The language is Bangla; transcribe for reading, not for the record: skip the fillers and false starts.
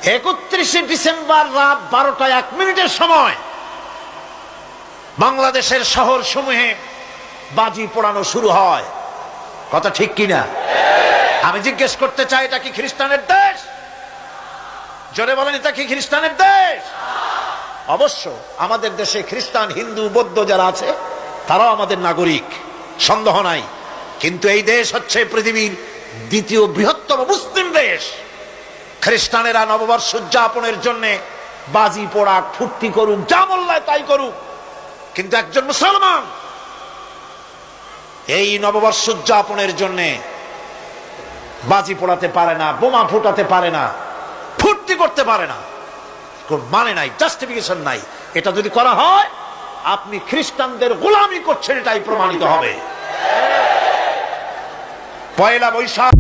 31শে ডিসেম্বর রাত 12টা 1 মিনিটের সময় বাংলাদেশের শহর সমূহে বাজি পোড়ানো শুরু হয়। কথা ঠিক কিনা? আমি জিজ্ঞেস করতে চাই, এটা কি খ্রিস্টানের দেশ? জোরে বলেন, এটা কি খ্রিস্টানের দেশ? অবশ্য আমাদের দেশে খ্রিস্টান, হিন্দু, বৌদ্ধ যারা আছে তারাও আমাদের নাগরিক, সন্দেহ নাই। কিন্তু এই দেশ হচ্ছে পৃথিবীর দ্বিতীয় বৃহত্তম মুসলিম দেশ। খ্রিস্টানেরা নববর্ষ উদযাপনের জন্য বাজি পোড়াক, ফুর্তি করুক, যা মোল্লায় তাই করুক, কিন্তু একজন মুসলমান এই নববর্ষ উদযাপনের জন্য বাজি পোড়াতে পারে না, বোমা ফুটাতে পারে না, ফুর্তি করতে পারে না। কোন মানে নাই, জাস্টিফিকেশন নাই। এটা যদি করা হয় আপনি খ্রিস্টানদের গোলামি করছেন, এটাই প্রমাণিত হবে। পয়লা বৈশাখ